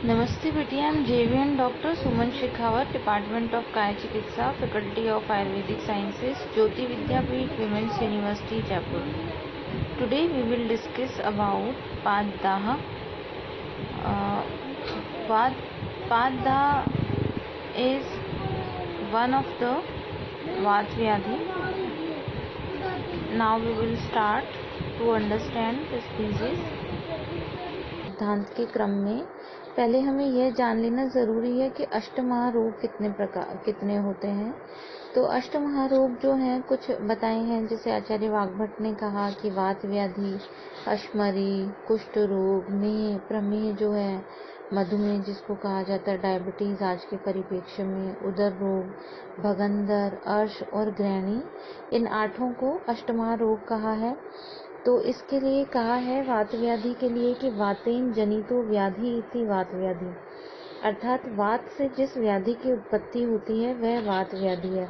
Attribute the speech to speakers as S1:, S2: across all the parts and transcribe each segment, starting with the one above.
S1: नमस्ते बेटिया, I am JVN doctor Suman Shekhawat, department of काय चिकित्सा, faculty of Ayurvedic sciences, Jyoti Vidyapeeth, women's university, Jaipur. Today we will discuss about Paddaha. Paddaha is one of the Vat Vyadhi. Now we will start to understand this disease. सिद्धांत के क्रम में पहले हमें यह जान लेना ज़रूरी है कि अष्टमहारोग कितने होते हैं. तो अष्टमहारोग जो हैं कुछ बताए हैं, जैसे आचार्य वाग्भट ने कहा कि वात व्याधि, अश्मरी, कुष्ठ रोग, मेह, प्रमेह जो है, मधुमेह जिसको कहा जाता है डायबिटीज़ आज के परिप्रेक्ष्य में, उदर रोग, भगंदर, अर्श और ग्रहणी, इन 8 को अष्टमहारोग कहा है. तो इसके लिए कहा है वात व्याधि के लिए कि वातेन जनितो व्याधि इति वात व्याधि, अर्थात वात से जिस व्याधि की उत्पत्ति होती है वह वात व्याधि है.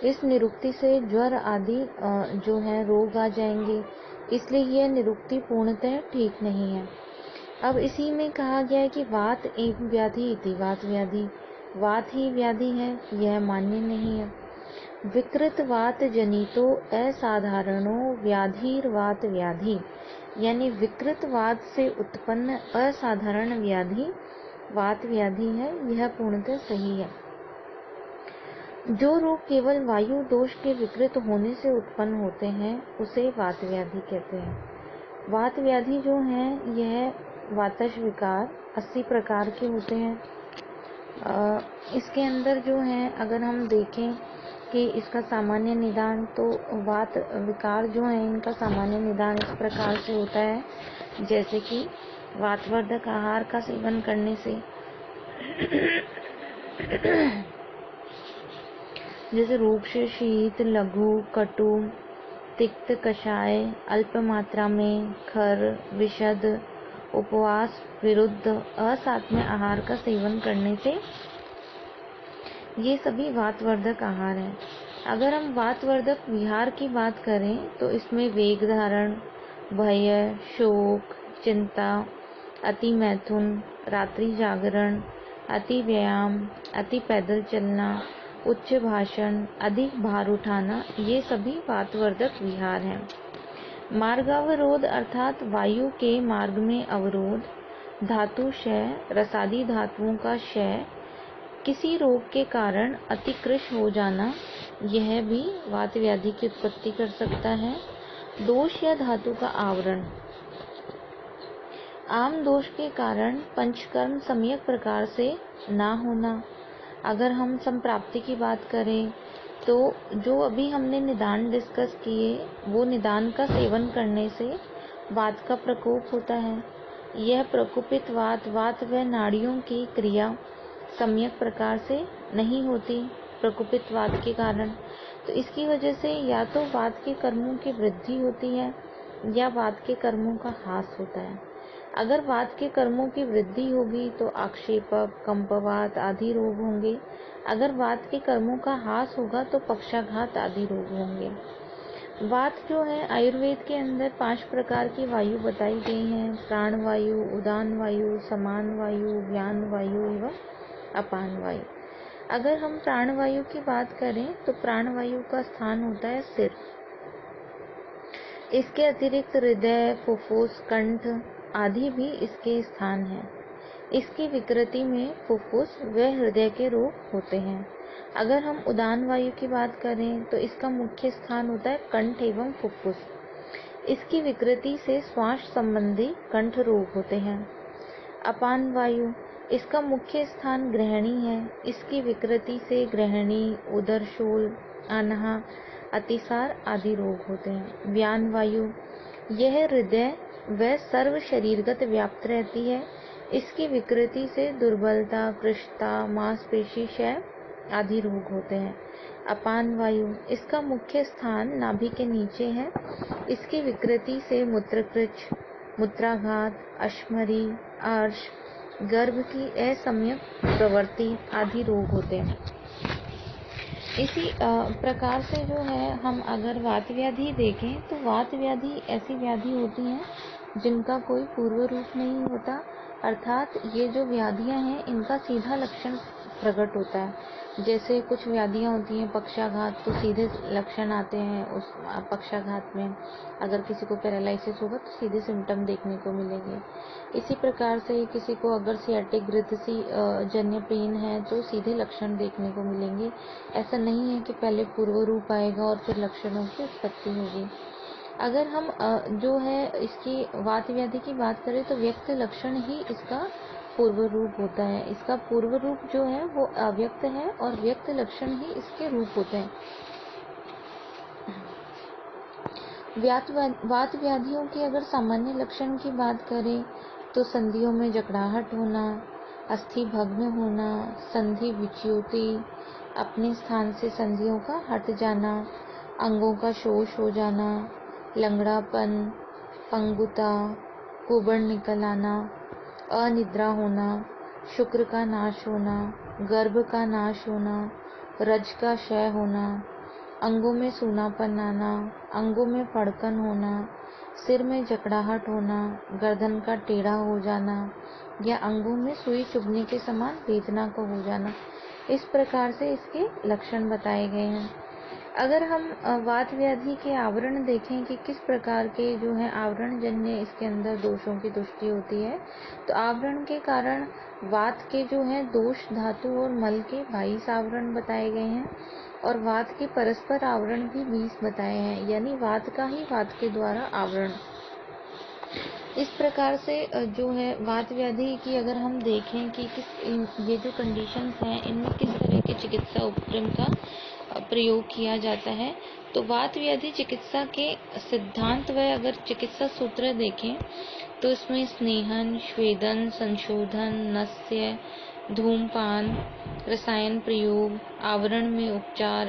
S1: इस निरुक्ति से ज्वर आदि जो है रोग आ जाएंगे, इसलिए यह निरुक्ति पूर्णतः ठीक नहीं है. अब इसी में कहा गया है कि वात एवं व्याधि इति वात व्याधि, वात ही व्याधि है, यह मान्य नहीं है. विकृत वात जनितो असाधारणो व्याधिर्वात व्याधि, यानी विकृत वात से उत्पन्न असाधारण व्याधि वात व्याधि है, यह पूर्णतः सही है. जो रोग केवल वायु दोष के विकृत होने से उत्पन्न होते हैं उसे वात व्याधि कहते हैं. वात व्याधि जो है यह वातज विकार 80 प्रकार के होते हैं. इसके अंदर जो है अगर हम देखें कि इसका सामान्य निदान, तो वात विकार जो है इनका सामान्य निदान इस प्रकार से होता है, जैसे कि वातवर्धक आहार का सेवन करने से जैसे रूक्ष, शीत, लघु, कटु, तिक्त कषाय, अल्प मात्रा में, खर, विशद, उपवास विरुद्ध असात्म्य आहार का सेवन करने से, ये सभी वातवर्धक आहार हैं. अगर हम वातवर्धक विहार की बात करें तो इसमें वेग धारण, भय, शोक, चिंता, अति मैथुन, रात्रि जागरण, अति व्यायाम, अति पैदल चलना, उच्च भाषण, अधिक भार उठाना, ये सभी वातवर्धक विहार हैं. मार्गावरोध अर्थात वायु के मार्ग में अवरोध, धातु क्षय, रसादी धातुओं का क्षय, किसी रोग के कारण अतिकृश हो जाना, यह भी वात व्याधि की उत्पत्ति कर सकता है. दोष या धातु का आवरण, आम दोष के कारण पंचकर्म सम्यक प्रकार से ना होना. अगर हम संप्राप्ति की बात करें तो जो अभी हमने निदान डिस्कस किए, वो निदान का सेवन करने से वात का प्रकोप होता है. यह प्रकोपित वात व नाड़ियों की क्रिया सम्यक प्रकार से नहीं होती प्रकोपित वात के कारण. तो इसकी वजह से या तो वात के कर्मों की वृद्धि होती है या वात के कर्मों का ह्रास होता है. अगर वात के कर्मों की वृद्धि होगी तो आक्षेपक, कंपवात आदि रोग होंगे. अगर वात के कर्मों का ह्रास होगा तो पक्षाघात आदि रोग होंगे. वात जो है आयुर्वेद के अंदर 5 प्रकार की वायु बताई गई हैं: प्राण वायु, उदान वायु, समान वायु, व्यान वायु एवं अपान वायु. अगर हम प्राण वायु की बात करें तो प्राण वायु का स्थान होता है सिर. इसके अतिरिक्त हृदय, फुफ्फुस, कंठ आदि भी इसके स्थान हैं. इसकी विकृति में फुफ्फुस व हृदय के रोग होते हैं. अगर हम उदान वायु की बात करें तो इसका मुख्य स्थान होता है कंठ एवं फुफ्फुस. इसकी विकृति से श्वास संबंधी कंठ रोग होते हैं. अपान वायु, इसका मुख्य स्थान ग्रहणी है. इसकी विकृति से ग्रहणी, उदरशूल, अनहा, अतिसार आदि रोग होते हैं. व्यान वायु, यह हृदय व सर्व शरीरगत व्याप्त रहती है. इसकी विकृति से दुर्बलता, कृशता, मांसपेशी क्षय आदि रोग होते हैं. अपान वायु, इसका मुख्य स्थान नाभि के नीचे है. इसकी विकृति से मूत्रकृच, मूत्राघात, अश्मरी, अर्श, गर्भ की असम्यक प्रवृत्ति आदि रोग होते हैं. इसी प्रकार से जो है हम अगर वात व्याधि देखें तो वात व्याधि ऐसी व्याधि होती है जिनका कोई पूर्व रूप नहीं होता, अर्थात ये जो व्याधियां हैं इनका सीधा लक्षण प्रकट होता है। जैसे कुछ व्याधियां होती हैं पक्षाघात, तो सीधे लक्षण आते हैं उस पक्षाघात में। अगर किसी को पैरालिसिस होगा तो सीधे सिम्टम देखने को मिलेंगे। इसी प्रकार से किसी को अगर सियाटिक ग्रंथि जन्य पेन है तो सीधे लक्षण देखने को मिलेंगे। ऐसा नहीं है कि पहले पूर्व रूप आएगा और फिर लक्षणों की उत्पत्ति होगी। अगर हम जो है इसकी वात व्याधि की बात करें तो व्यक्त लक्षण ही इसका पूर्व रूप होता है। इसका पूर्व रूप जो है वो अव्यक्त है और व्यक्त लक्षण ही इसके रूप होते हैं। वात व्याधियों की अगर सामान्य लक्षण की बात करें तो संधियों में जकड़ाहट होना, अस्थि भग्न होना, संधि विच्युति, अपने स्थान से संधियों का हट जाना, अंगों का शोष हो जाना, लंगड़ापन, पंगुता, कुबड़ निकल आना, अनिद्रा होना, शुक्र का नाश होना, गर्भ का नाश होना, रज का क्षय होना, अंगों में सूनापन आना, अंगों में फड़कन होना, सिर में जकड़ाहट होना, गर्दन का टेढ़ा हो जाना या अंगों में सुई चुभने के समान वेदना का हो जाना। इस प्रकार से इसके लक्षण बताए गए हैं। अगर हम वात व्याधि के आवरण देखें कि किस प्रकार के जो है आवरण जन्य इसके अंदर दोषों की दृष्टि होती है, तो आवरण के कारण वात के जो है दोष धातु और मल के 22 आवरण बताए गए हैं और वात के परस्पर आवरण भी 20 बताए हैं, यानी वात का ही वात के द्वारा आवरण। इस प्रकार से जो है वात व्याधि की अगर हम देखें कि ये जो कंडीशंस हैं इनमें किस तरह के चिकित्सा उपक्रम का प्रयोग किया जाता है, तो वात व्याधि चिकित्सा के सिद्धांत व अगर चिकित्सा सूत्र देखें तो इसमें स्नेहन, स्वेदन, संशोधन, नस्य, धूमपान, रसायन प्रयोग, आवरण में उपचार,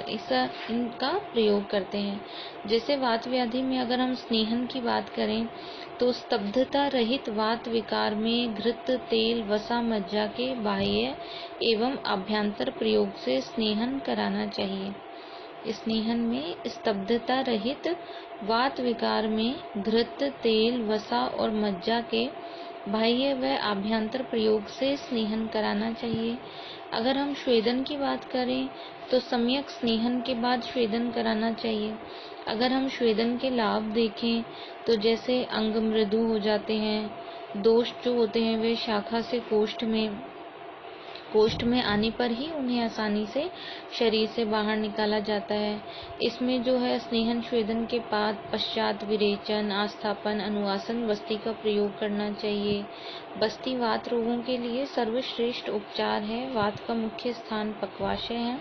S1: इनका प्रयोग करते हैं। जैसे वात व्याधि में अगर हम स्नेहन की बात करें तो स्तब्धता रहित वात विकार में घृत, तेल, वसा, मज्जा के बाह्य एवं अभ्यंतर प्रयोग से स्नेहन कराना चाहिए। स्नेहन में स्तब्धता रहित वात विकार में घृत, तेल, वसा और मज्जा के बाह्य व आभ्यंतर प्रयोग से स्नेहन कराना चाहिए। अगर हम स्वेदन की बात करें तो सम्यक स्नेहन के बाद स्वेदन कराना चाहिए। अगर हम स्वेदन के लाभ देखें तो जैसे अंग मृदु हो जाते हैं, दोष जो होते हैं वे शाखा से कोष्ठ में आने पर ही उन्हें आसानी से शरीर से बाहर निकाला जाता है। इसमें जो है स्नेहन स्वेदन के पश्चात विरेचन, आस्थापन, अनुवासन बस्ती का प्रयोग करना चाहिए। बस्ती वात रोगों के लिए सर्वश्रेष्ठ उपचार है। वात का मुख्य स्थान पक्वाशय है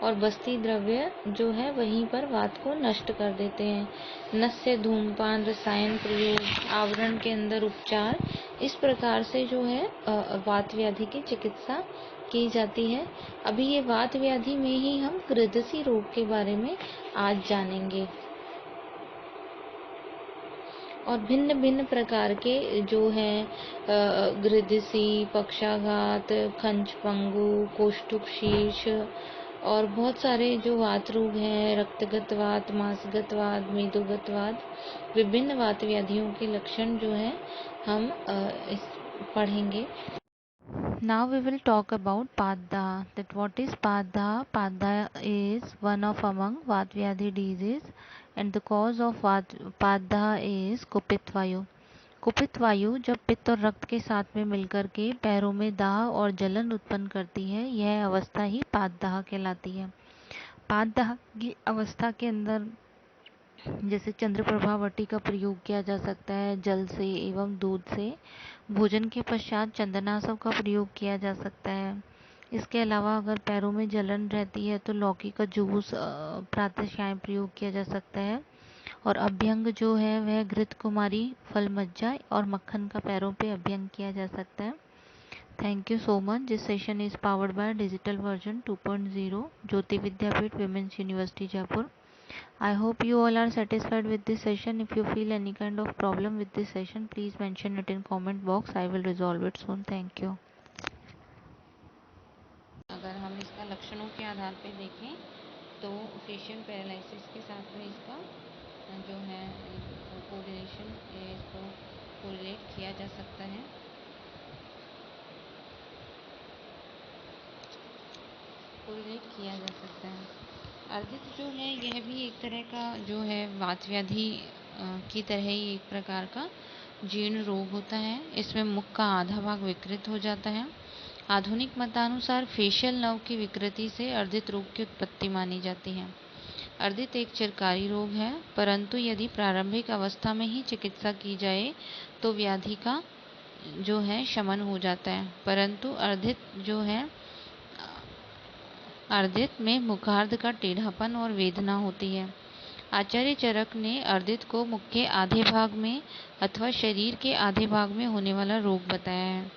S1: और बस्ती द्रव्य जो है वहीं पर वात को नष्ट कर देते हैं। नस्य, धूमपान, रसायन प्रयोग, आवरण के अंदर उपचार, इस प्रकार से जो है वात व्याधि की चिकित्सा की जाती है। अभी ये वात व्याधि में ही हम गृद्धसी रोग के बारे में आज जानेंगे और भिन्न भिन्न प्रकार के जो है गृद्धसी, पक्षाघात, खंच पंगु, कोष्ठुक शीर्ष और बहुत सारे जो वात रोग हैं, रक्तगत वात, मांसगत वात, मेदोगत वात, विभिन्न वात व्याधियों के लक्षण जो है हम पढ़ेंगे। Now we will talk about Padda. That what is Padda? Padda is one of among Vatvyadhi disease and the cause of Padda is कुपित वायु। कुपित वायु जब पित्त और रक्त के साथ में मिलकर के पैरों में दाह और जलन उत्पन्न करती है, यह अवस्था ही पाददाह कहलाती है। पाददाह की अवस्था के अंदर जैसे चंद्रप्रभावटी का प्रयोग किया जा सकता है जल से एवं दूध से। भोजन के पश्चात चंदनासव का प्रयोग किया जा सकता है। इसके अलावा अगर पैरों में जलन रहती है तो लौकी का जूस प्रातः सायं प्रयोग किया जा सकता है। और अभ्यंग जो है वह घृत कुमारी, फल मज्जा और मक्खन का पैरों पे अभ्यंग किया जा सकता है। Thank you so much. This session is powered by digital version 2.0 Jyoti Vidyapeeth women's university Jaipur. I hope you all are satisfied with this session. If you feel any kind of problem with this session, please mention it in comment box. I will resolve it soon. Thank you. अगर हम इसका लक्षणों के आधार पे देखें तो facial paralysis के साथ में इसका जो है कोऑर्डिनेशन इसको कोरिलेट किया जा सकता है। अर्जित जो है यह भी एक तरह का जो है वात व्याधि की तरह ही एक प्रकार का जीर्ण रोग होता है। इसमें मुख का आधा भाग विकृत हो जाता है। आधुनिक मतानुसार फेशियल नर्व की विकृति से अर्जित रोग की उत्पत्ति मानी जाती है। अर्जित एक चिरकारी रोग है, परंतु यदि प्रारंभिक अवस्था में ही चिकित्सा की जाए तो व्याधि का जो है शमन हो जाता है। परंतु अर्जित में मुखार्ध का टेढ़ापन और वेदना होती है। आचार्य चरक ने अर्जित को मुख के आधे भाग में अथवा शरीर के आधे भाग में होने वाला रोग बताया है,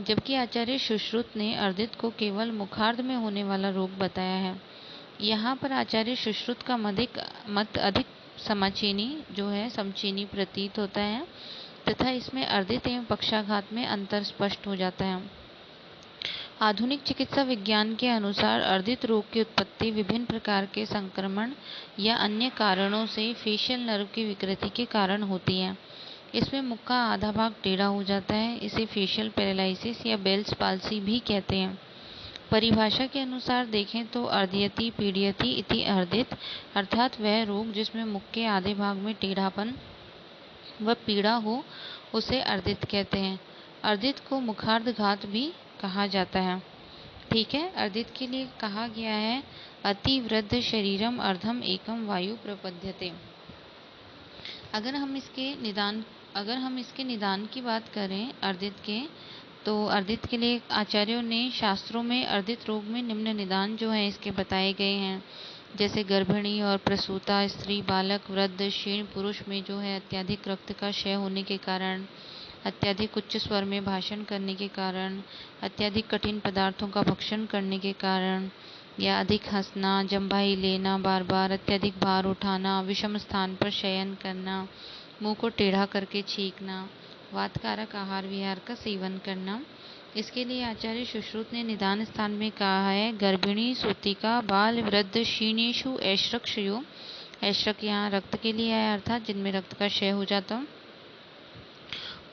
S1: जबकि आचार्य सुश्रुत ने अर्जित को केवल मुखार्ध में होने वाला रोग बताया है। यहाँ पर आचार्य सुश्रुत का मत अधिक समचीनी प्रतीत होता है तथा इसमें अर्जित एवं पक्षाघात में अंतर स्पष्ट हो जाता है। आधुनिक चिकित्सा विज्ञान के अनुसार अर्जित रोग की उत्पत्ति विभिन्न प्रकार के संक्रमण या अन्य कारणों से फेशियल नर्व की विकृति के कारण होती है। इसमें मुख का आधा भाग टेढ़ा हो जाता है। इसे फेशियल पैरालिसिस या बेल्स पाल्सी भी कहते हैं। परिभाषा के अनुसार देखें तो अर्द्यति पीड़यति इति अर्जित अर्थात वह रोग जिसमें मुख के आधे भाग में टेढ़ापन व पीड़ा हो उसे अर्जित कहते हैं। अर्जित को मुखार्ध घात भी कहा जाता है। ठीक है, अर्जित के लिए कहा गया है अतिवृद्ध शरीरम अर्धम एकम वायु प्रपद्यते। अगर हम इसके निदान की बात करें अर्जित के, तो अर्जित के लिए आचार्यों ने शास्त्रों में अर्जित रोग में निम्न निदान जो है इसके बताए गए हैं। जैसे गर्भिणी और प्रसूता स्त्री, बालक, वृद्ध, क्षीण पुरुष में जो है अत्यधिक रक्त का क्षय होने के कारण, अत्यधिक उच्च स्वर में भाषण करने के कारण, अत्यधिक कठिन पदार्थों का भक्षण करने के कारण, या अधिक हंसना, जम्भाई लेना बार बार, अत्यधिक भार उठाना, विषम स्थान पर शयन करना, मुंह को टेढ़ा करके छींकना, वातकारक आहार विहार का सेवन करना। इसके लिए आचार्य सुश्रुत ने निदान स्थान में कहा है गर्भिणी, सूतिका, बाल, वृद्ध, क्षीणेषु ऐश्रक्षयो। ऐश्रक यहाँ रक्त के लिए आया अर्थात जिनमें रक्त का क्षय हो जाता हो।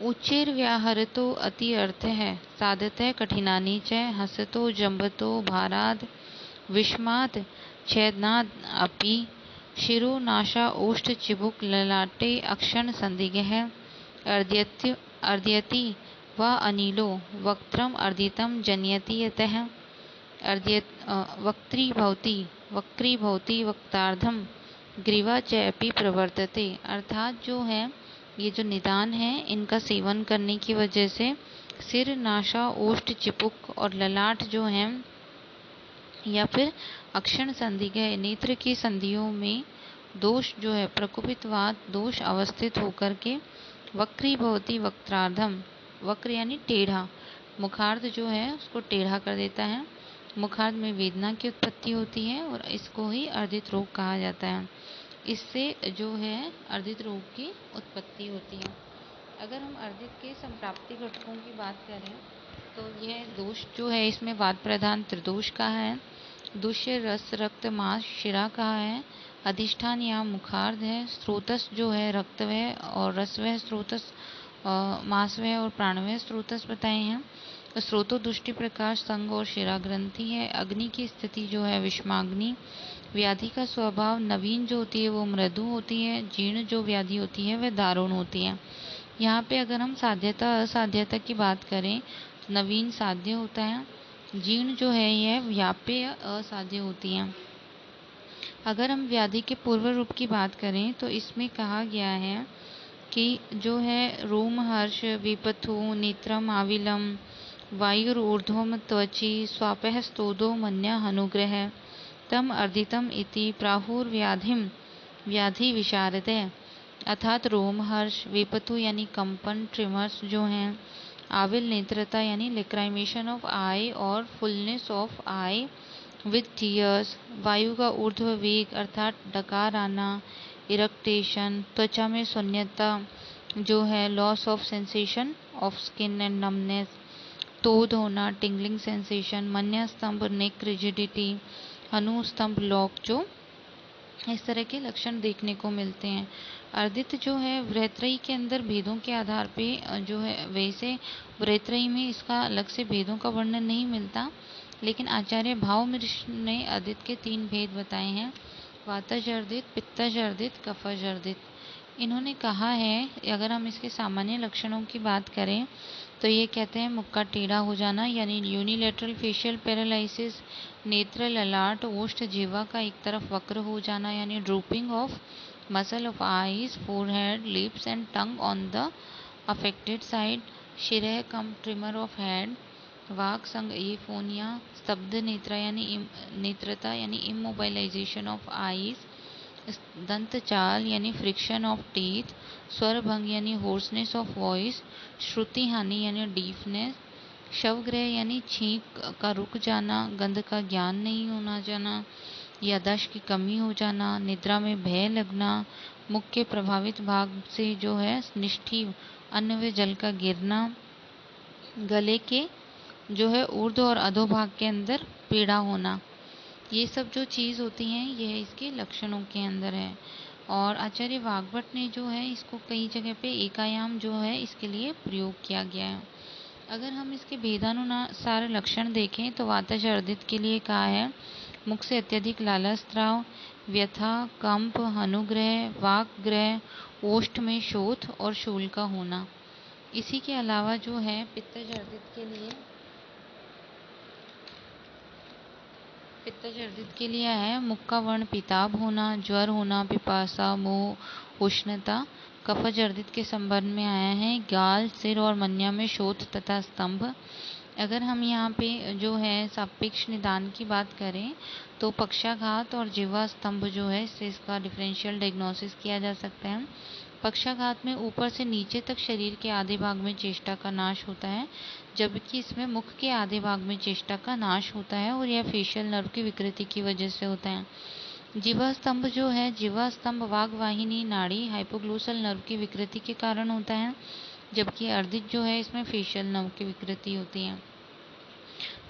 S1: उच्चैर व्याहरतो अति अर्थ है साधतः कठिनानि च हसतो जम्बतो भाराद विषमाद छेदनाद अपि शिरो नाशा ओष्ठ चिबुक ललाटे अक्षण संदिग्धः अर्द्यति व अनिलो वक्त्रम अर्दितम जनयति यतः वक्रीभवति वक्तार्धम ग्रीवा च अपि प्रवर्तते। अर्थात जो है ये जो निदान है इनका सेवन करने की वजह से सिर, नासा, ओष्ठ, चिपुक और ललाट जो है या फिर अक्षण संधि के नेत्र की संधियों में दोष जो है प्रकोपितवाद दोष अवस्थित होकर के वक्रीभवति वक्त्रार्धम, वक्र यानी टेढ़ा, मुखार्ध जो है उसको टेढ़ा कर देता है। मुखार्ध में वेदना की उत्पत्ति होती है और इसको ही अर्जित रोग कहा जाता है। इससे जो है अर्जित रोग की उत्पत्ति होती है। अगर हम अर्जित के संप्राप्ति घटकों की बात करें तो यह दोष जो है इसमें वात प्रधान त्रिदोष कहा है, दुष्य रस रक्त मांस शिरा कहा है, अधिष्ठान या मुखार्ध है, स्रोतस जो है रक्तवय और रसवय स्रोतस, मांसवय और प्राणवय स्रोतस बताए हैं। स्रोतो दुष्टि प्रकाश संग और शिरा ग्रंथि है। अग्नि की स्थिति जो है विषमाग्नि। व्याधि का स्वभाव नवीन जो होती है वो मृदु होती है, जीर्ण जो व्याधि होती है वह दारुण होती है। यहाँ पे अगर हम साध्यता असाध्यता की बात करें तो नवीन साध्य होता है, जीर्ण जो है यह व्याप्य असाध्य होती है। अगर हम व्याधि के पूर्व रूप की बात करें तो इसमें कहा गया है कि जो है रोमहर्ष, विपथु, नेत्रम आविलम, वायुर्ऊर्ध्वम त्वचि, स्वापः स्तोदो मन्या अनुग्रह तम अर्दितम इति प्राहुर्व्याधिम व्याधि विशारदे। अर्थात रोमहर्ष, विपथु यानी कंपन ट्रिमर्स जो हैं, आविल नेत्रता यानी लिक्राइमेशन ऑफ आई और fullness of I with tears, वायु का ऊर्ध्व वेग अर्थात डकार आना, इरेक्टेशन, त्वचा में शून्यता जो है loss of sensation of skin and numbness, Tod होना टिंगलिंग सेंसेशन, मन्या स्तंभ नेक रिजिडिटी, अनुस्तंभ लॉक जो इस तरह के लक्षण देखने को मिलते हैं। अर्दित जो है वृत्रयी के अंदर भेदों के आधार पे जो है, वैसे वृत्रयी में इसका अलग से भेदों का वर्णन नहीं मिलता, लेकिन आचार्य भावमिश्र ने अर्दित के 3 भेद बताए हैं: वातज अर्दित, पित्तज अर्दित, कफज अर्दित। इन्होंने कहा है, अगर हम इसके सामान्य लक्षणों की बात करें तो ये कहते हैं मुख का टेढ़ा हो जाना यानी यूनिलेटरल फेशियल पैरालिसिस, नेत्र, ललाट, ओष्ठ, जिह्वा का एक तरफ वक्र हो जाना यानी drooping of muscle of eyes, forehead, lips and tongue on the affected side, शिरह कम ट्रिमर ऑफ हेड, वाक संग एफोनिया, स्तब्ध नेत्रता यानी इमोबाइलाइजेशन ऑफ आईज, दंत चाल यानी फ्रिक्शन ऑफ टीथ, स्वर भंग यानी होर्सनेस ऑफ वॉइस, श्रुति हानि यानी डीफनेस, शवग्रह यानी छींक का रुक जाना, गंध का ज्ञान नहीं होना जाना, याददाश्त की कमी हो जाना, निद्रा में भय लगना, मुख के प्रभावित भाग से जो है निष्ठीव अन्न व जल का गिरना, गले के जो है ऊर्ध्व और अधोभाग के अंदर पीड़ा होना। ये सब जो चीज़ होती हैं यह इसके लक्षणों के अंदर है। और आचार्य वाग्भट ने जो है इसको कई जगह पे एकायाम जो है इसके लिए प्रयोग किया गया है। अगर हम इसके भेदानुसार लक्षण देखें तो वातज अर्दित के लिए कहा है मुख से अत्यधिक लाला स्राव, व्यथा, कंप, अनुग्रह, वाक्ग्रह, ओष्ठ में शोथ और शूल का होना। इसी के अलावा जो है पित्तज अर्दित के लिए है मुख का वर्ण पीताभ होना, ज्वर होना, पिपासा, मोह, उष्णता। कफज अर्दित के संबंध में आया है गाल, सिर और मन्या में शोथ तथा स्तंभ। अगर हम यहाँ पे जो है सापेक्ष निदान की बात करें तो पक्षाघात और जिह्वा स्तंभ जो है इसका डिफरेंशियल डायग्नोसिस किया जा सकता है। पक्षाघात में ऊपर से नीचे तक शरीर के आधे भाग में चेष्टा का नाश होता है, जबकि इसमें मुख के आधे भाग में चेष्टा का नाश होता है और यह फेशियल नर्व की विकृति की वजह से होता है। जिह्वा स्तंभ जो है, जिह्वा स्तंभ वाग वाहिनी नाड़ी हाइपोग्लोसल नर्व की विकृति के कारण होता है, जबकि अर्दित जो है इसमें फेशियल नर्व की विकृति होती है।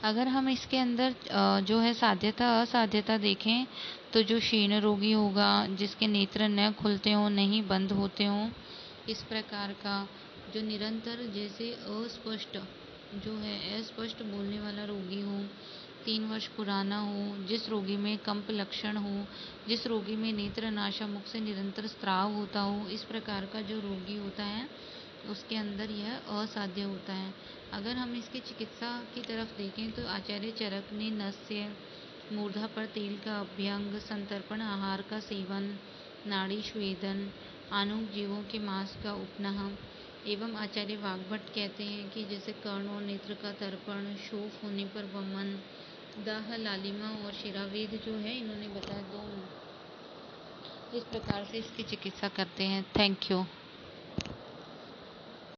S1: अगर हम इसके अंदर जो है साध्यता असाध्यता देखें तो जो क्षीण रोगी होगा, जिसके नेत्र न खुलते हों, नहीं बंद होते हों, इस प्रकार का जो निरंतर जैसे अस्पष्ट बोलने वाला रोगी हो, 3 वर्ष पुराना हो, जिस रोगी में कंप लक्षण हो, जिस रोगी में नेत्र नाशा मुख से निरंतर स्राव होता हो, इस प्रकार का जो रोगी होता है उसके अंदर यह असाध्य होता है। अगर हम इसकी चिकित्सा की तरफ देखें तो आचार्य चरक ने नस्य, मूर्धा पर तेल का अभ्यंग, संतर्पण आहार का सेवन, नाड़ी स्वेदन, आनुक जीवों के मांस का उपनह एवं आचार्य वाग्भट कहते हैं कि जैसे कर्ण और नेत्र का तर्पण, शोफ होने पर वमन, दाह, लालिमा और शिरावेद जो है इन्होंने बताया, तो इस प्रकार से इसकी चिकित्सा करते हैं। Thank you.